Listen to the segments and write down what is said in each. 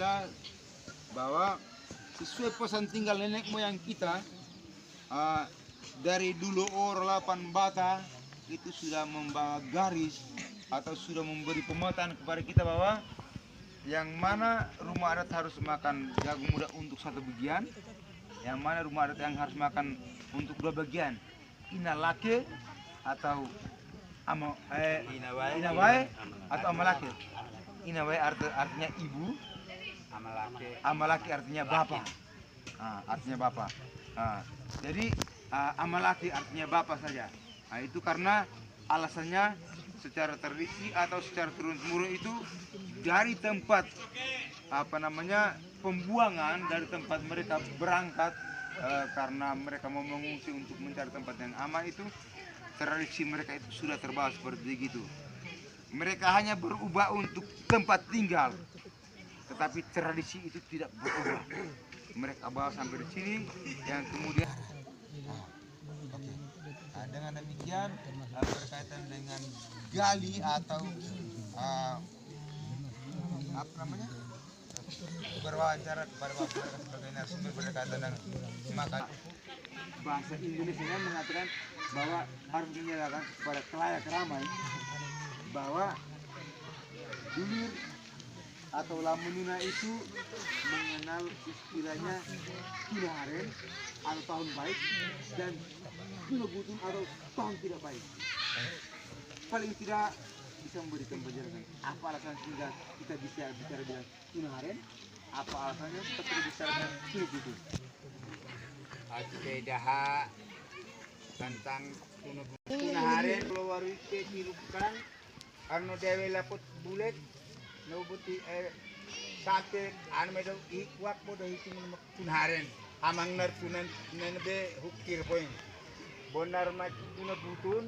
kita bahwa sesuai pesan tinggal nenek moyang kita, dari dulu Orlapan Bata itu sudah membawa garis atau sudah memberi pemetaan kepada kita bahwa yang mana rumah adat harus makan jagung muda untuk satu bagian, yang mana rumah adat yang harus makan untuk dua bagian, inalake atau inawai atau amalake. Inawai artinya ibu, amalake artinya bapak. Artinya bapak. Jadi amalake artinya bapak saja. Itu karena alasannya secara tradisi atau secara turun-temurun itu dari tempat pembuangan, dari tempat mereka berangkat karena mereka mau mengungsi untuk mencari tempat yang aman, itu tradisi mereka itu sudah terbawa seperti itu. Mereka hanya berubah untuk tempat tinggal, tetapi tradisi itu tidak berubah. Mereka bawa sampai di sini, yang kemudian dengan demikian berkaitan dengan gali atau berwawancara kepada bapak sebagai narasumber berkaitan dengan makan. Bahasa Indonesia mengatakan bahwa harus menyerahkan kepada kelayak ramai bahwa dulir atau lamununa itu mengenal istilahnya tunaharen atau tahun baik dan tunagutun atau tahun tidak baik. Paling tidak bisa memberikan penjelasan apa alasan sehingga kita bisa bicara dengan tunaharen, apa alasannya kita tidak bicara dengan tunagutun. Dah tentang tunaharen keluar itu dirukan karena dewe laput bulet nubuti sampai medo ikwak bodoh itu tunaharen amang nar tunan nenbe hukir poin bonar mati tunagutun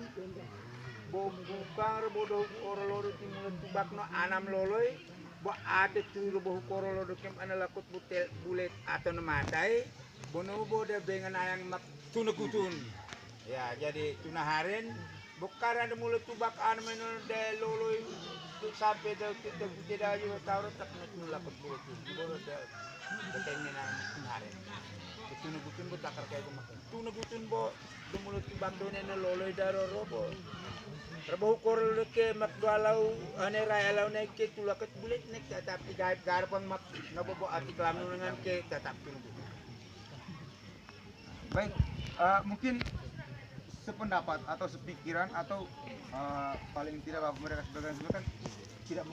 bukar bodoh korolor timur tubakno anam loloy bo ate turu boh korolor kem analakut butel bulet atau nematai bono bodoh dengan ayang mak tunagutun. Ya, jadi tunaharen bukar ada mulut tubak anam de loloy sampai kita tidak juga tahu tak nulakut bulet bodoh ketengin tunaharen. Tunagutun bo takar kayak makan tunagutun bo mulut tubak donen loloy daro robo Rabahu korol ke makdualau ane rayalau naik ke tulakat bulit nek tetap gaib garpang mak nabobo ati kelamu dengan ke tetap tunggu. Baik, mungkin sependapat atau sepikiran atau paling tidak bapak mereka sebagian kan tidak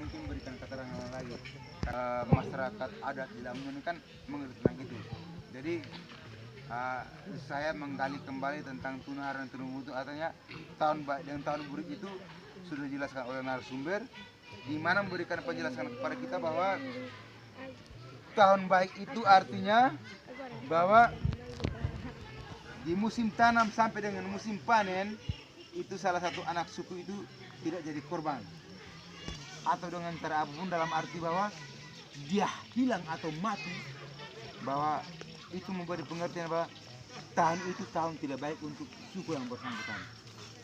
mungkin berikan keterangan lagi. Masyarakat adat di Lamongan kan mengerti tentang itu. Jadi saya menggali kembali tentang tunaharen dan tunagutun, artinya tahun baik dan tahun buruk itu sudah dijelaskan oleh narasumber, di mana memberikan penjelasan kepada kita bahwa tahun baik itu artinya bahwa di musim tanam sampai dengan musim panen itu salah satu anak suku itu tidak jadi korban atau dengan cara apapun, dalam arti bahwa dia hilang atau mati, bahwa itu memberi pengertian bahwa tahun itu tahun tidak baik untuk suku yang bersangkutan.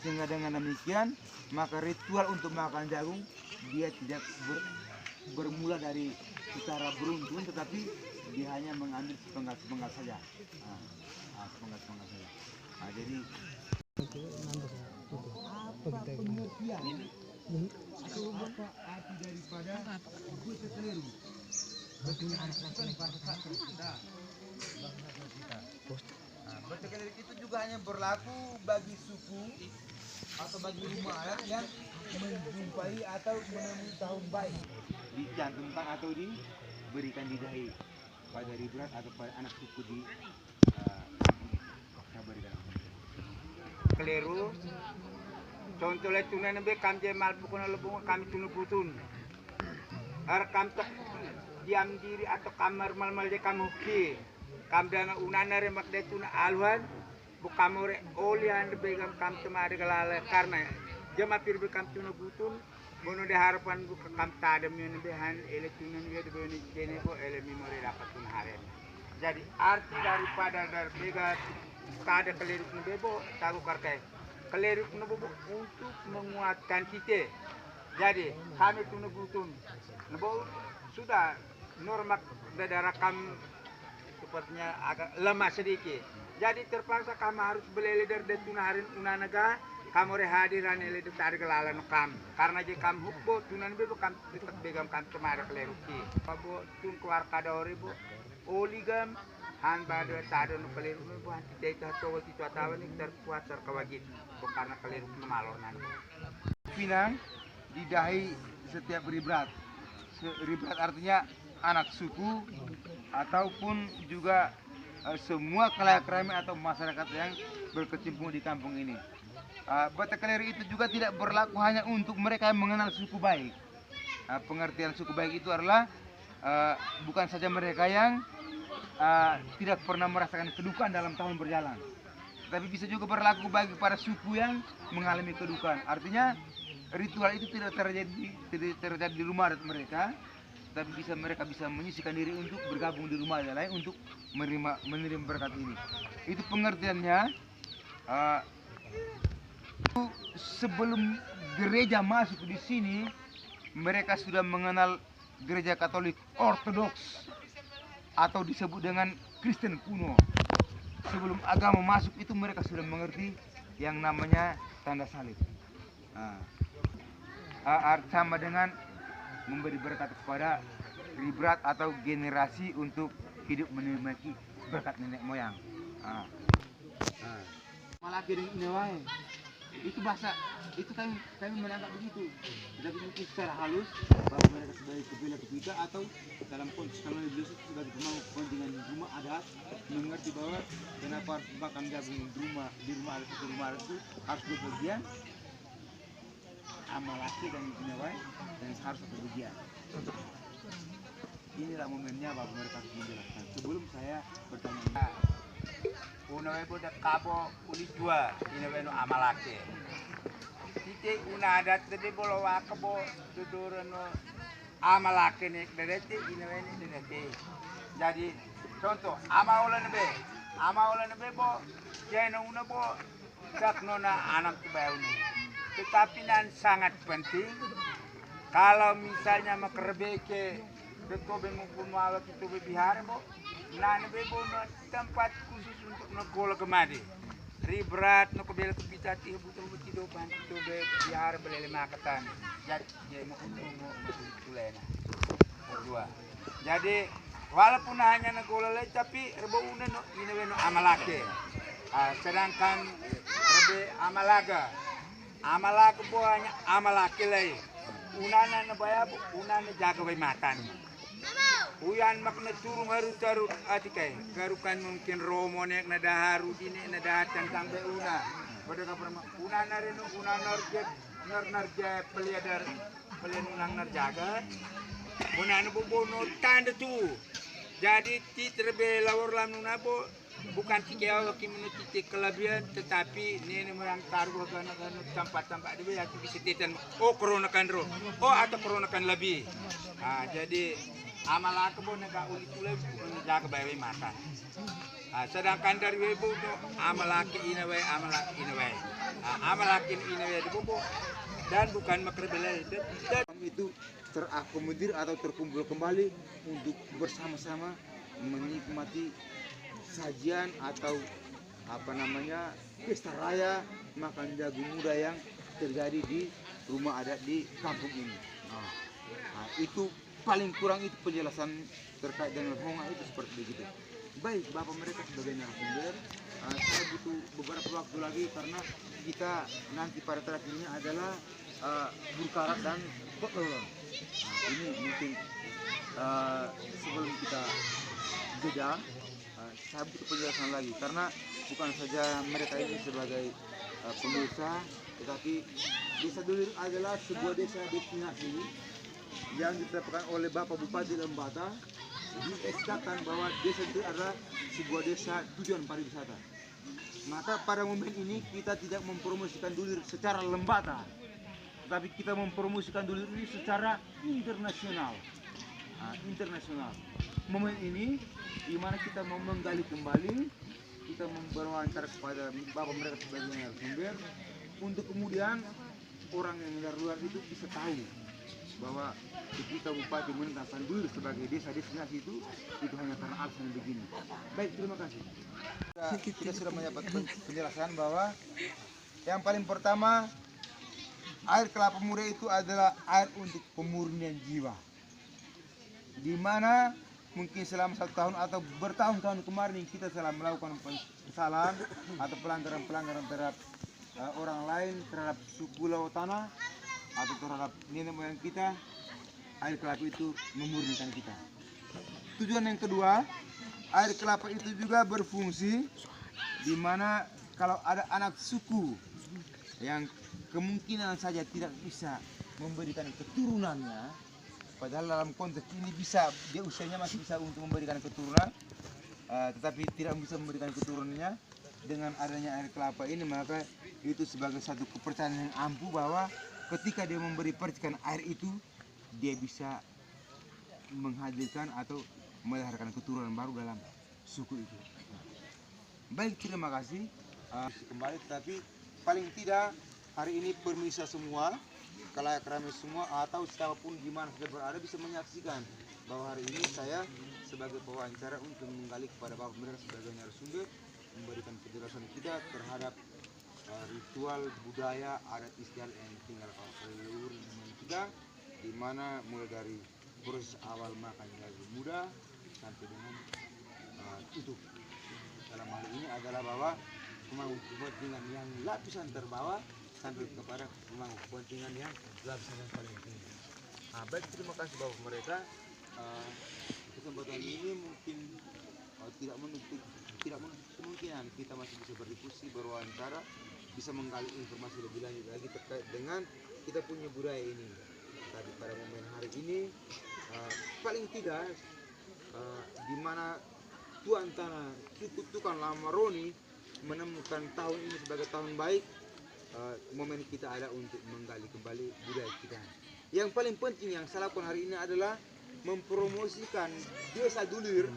Sehingga dengan demikian maka ritual untuk makan jagung dia tidak bermula dari secara beruntun, tetapi dia hanya mengambil sepenggal saja. Sepenggal saja. Jadi apa pengertian atau apa arti daripada beta keliru? Betul anak-anak bangsa kita. Beta keliru itu juga hanya berlaku bagi suku atau bagi rumah adat yang menjumpai atau menemui tahun baik, dicantumkan atau diberikan didahi pada ribuan atau pada anak suku di Keliru contohnya tunan be kam je mal bukan lebung kami tunagutun kam tok diam diri atau kamar mal je kamu ki kam dana unana re mak de tuna alwan bu kamore olian be kam temari galala karena jama pir be kam tunagutun bono de harapan bu kam tadem yen be han ele tunan we de beni kene bo ele memori dapat tunaharen. Jadi arti daripada bega tada keliru bebo tahu karkai keliru bebo untuk menguatkan kita. Jadi kami tunagutun nebo sudah norma daerah kami sepertinya agak lemah sedikit. Jadi terpaksa kami harus beli leader dan tunaharin unanaga kamu rehadiran ele de tarik lalan kam karena je kam hukbo tunan be kam tetap begam kam temara kleruki bo tun keluar kadori bo oligam han bado tado no keleru bo anti data to ti tatawan terkuat terkawagit bo karena keleru malor nan Pinang di dahi setiap ribrat. Ribrat artinya anak suku ataupun juga semua kelayak rame atau masyarakat yang berkecimpung di kampung ini. Batak Kaleru itu juga tidak berlaku hanya untuk mereka yang mengenal suku baik. Pengertian suku baik itu adalah bukan saja mereka yang tidak pernah merasakan kedukaan dalam tahun berjalan, tapi bisa juga berlaku bagi para suku yang mengalami kedukaan. Artinya ritual itu tidak terjadi di rumah adat mereka, tapi mereka bisa menyisikan diri untuk bergabung di rumah adat lain untuk menerima berkat ini. Itu pengertiannya. Sebelum gereja masuk di sini, mereka sudah mengenal gereja Katolik Ortodoks atau disebut dengan Kristen kuno. Sebelum agama masuk itu mereka sudah mengerti yang namanya tanda salib. Sama dengan memberi berkat kepada ribrat atau generasi untuk hidup menikmati berkat nenek moyang. Malah kirim inewai. Itu bahasa itu kami menangkap begitu, tapi mungkin secara halus bahwa mereka sebagai kepala kita atau dalam konteks kalau dulu sebagai pemangku kepentingan rumah adat mengerti bahwa kenapa makan jagung di rumah adat itu harus berbagian amal laki dan inewai dan harus berbagian. Inilah momennya bahwa mereka harus menjelaskan. Sebelum saya bertanya. Una we boda kabo uli dua ina we no amalake tite una adat de bolo wa kabo duduro no amalake ne derete ina we ne derete. Jadi contoh amaolan be bo jeno una bo daknona anak bayu. Tetapi nan sangat penting kalau misalnya makerbeke beto be ngumpul mawat itu be bihar bo nan be bo tempat khusus untuk ngegola kemari ribrat no kebel kepitati butuh tido ban itu be biar belele makatan jadi mau tulena dua. Jadi walaupun hanya ngegola le tapi rebo una no ini no amalake. Sedangkan rebe amalaga bo hanya amalake le unana na baya unana jaga we matan. Uyan makna turung haru taru atikai garukan mungkin romo nek nada haru dini nada tentang be una pada kapan una nareno una narje peliadar pelindungan narjaga una nu bono tanda tu jadi ti terbe lawor lam nabo bukan tiga ki menuti kelebihan tetapi ini merang taruh gana tempat-tempat dia yang bisa titan corona kan ro atau corona kan lebih. Jadi amalak bo naga uli tulay jaga bayi makan. Sedangkan dari webu no amalak inaway amalak inaway di bobo dan bukan makerbelai dan itu terakomodir atau terkumpul kembali untuk bersama-sama menikmati sajian atau pesta raya makan jagung muda yang terjadi di rumah adat di kampung ini. Itu paling kurang itu penjelasan terkait dengan honga itu seperti begitu. Baik, Bapak mereka sebagai narasumber, saya butuh beberapa waktu lagi karena kita nanti pada terakhirnya adalah burkarat dan pekelon. Ini mungkin sebelum kita jeda, saya butuh penjelasan lagi karena bukan saja mereka ini sebagai pengusaha, tetapi Desa Dulir adalah sebuah desa destinasi yang ditetapkan oleh Bapak Bupati Lembata ditetapkan bahwa desa itu adalah sebuah desa tujuan pariwisata. Maka pada momen ini kita tidak mempromosikan Dulir secara Lembata, tetapi kita mempromosikan Dulir ini secara internasional. Momen ini di mana kita mau menggali kembali, kita berwawancara kepada Bapak mereka sebagai narasumber untuk kemudian orang yang dari luar itu bisa tahu bahwa ketika Bupati menetapkan Bulir sebagai desa destinasi itu hanya karena alasan yang begini. Baik, terima kasih. Kita sudah mendapat penjelasan bahwa yang paling pertama, air kelapa muda itu adalah air untuk pemurnian jiwa, di mana mungkin selama 1 tahun atau bertahun-tahun kemarin kita telah melakukan kesalahan atau pelanggaran-pelanggaran terhadap orang lain, terhadap suku Laut Tanah atau terhadap nenek moyang kita. Air kelapa itu memurnikan kita. Tujuan yang kedua, air kelapa itu juga berfungsi di mana kalau ada anak suku yang kemungkinan saja tidak bisa memberikan keturunannya, padahal dalam konteks ini bisa, dia usianya masih bisa untuk memberikan keturunan, tetapi tidak bisa memberikan keturunannya, dengan adanya air kelapa ini maka itu sebagai satu kepercayaan yang ampuh bahwa ketika dia memberi percikan air itu, dia bisa menghadirkan atau melahirkan keturunan baru dalam suku itu. Baik, terima kasih. Kembali, tetapi paling tidak hari ini permisa semua, kalayak ramai semua atau siapapun di mana sudah berada bisa menyaksikan bahwa hari ini saya sebagai pewawancara untuk menggali kepada Bapak mereka sebagai narasumber, memberikan penjelasan kita terhadap ritual budaya adat istiadat yang tinggal pada leluhur kita, di mana mulai dari proses awal makan dari muda sampai dengan tutup. Dalam hal ini adalah bahwa pemangku kepentingan yang lapisan terbawah sampai kepada pemangku kepentingan yang lapisan yang paling tinggi. Baik, terima kasih Bapak mereka. Kesempatan ini mungkin tidak menutup kemungkinan kita masih bisa berdiskusi, berwawancara, bisa menggali informasi lebih lanjut lagi terkait dengan kita punya budaya ini. Tadi pada momen hari ini paling tidak di mana Tuan Tanah suku Tukan Lamaroni menemukan tahun ini sebagai tahun baik, momen kita ada untuk menggali kembali budaya kita. Yang paling penting yang saya lakukan hari ini adalah mempromosikan desa Dulir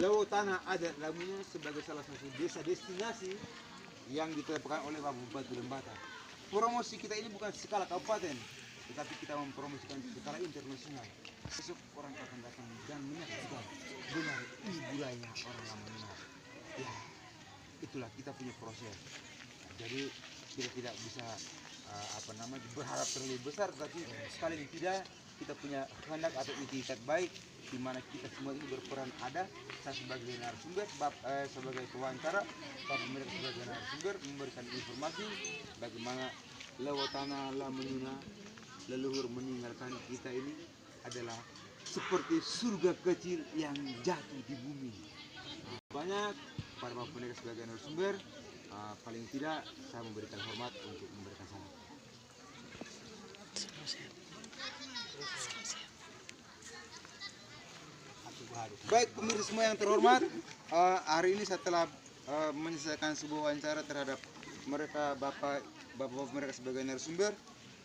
Laut Tanah Adat Lamunya sebagai salah satu desa destinasi yang ditetapkan oleh Bapak Bupati Lembata. Promosi kita ini bukan skala kabupaten, tetapi kita mempromosikan skala internasional. Besok orang akan datang dan menyaksikan benar ini budaya orang Lamongan. Ya, itulah kita punya proses. Jadi kita tidak bisa berharap terlalu besar, tetapi sekali tidak kita punya kehendak atau itikat baik, di mana kita semua ini berperan ada. Saya sebagai narasumber, sebagai pewawancara, Bapak mereka sebagai narasumber memberikan informasi bagaimana Laut Tanah Lamununa leluhur meninggalkan kita ini adalah seperti surga kecil yang jatuh di bumi. Banyak para Bapak mereka sebagai narasumber, paling tidak saya memberikan hormat untuk memberikan salam. Baik pemirsa semua yang terhormat, hari ini saya telah menyelesaikan sebuah wawancara terhadap mereka bapak mereka sebagai narasumber,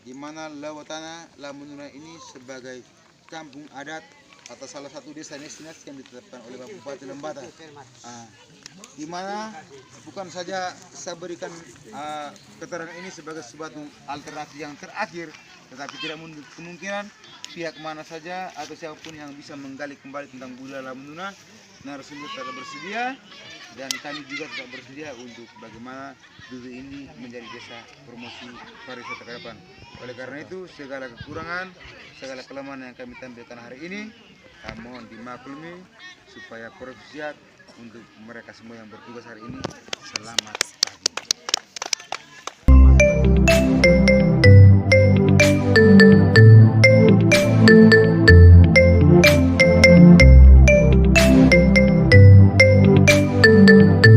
di mana Laut Tanah Lamununa ini sebagai kampung adat atau salah satu desa destinasi yang ditetapkan oleh Bapak Bupati Lembata. Di mana bukan saja saya berikan keterangan ini sebagai suatu alternatif yang terakhir, tetapi tidak menutup kemungkinan pihak mana saja atau siapapun yang bisa menggali kembali tentang budaya Lamununa, narasumber tetap bersedia dan kami juga tetap bersedia untuk bagaimana Dulir ini menjadi desa promosi pariwisata ke depan. Oleh karena itu segala kekurangan, segala kelemahan yang kami tampilkan hari ini mohon dimaklumi supaya profesiat untuk mereka semua yang bertugas hari ini. Selamat.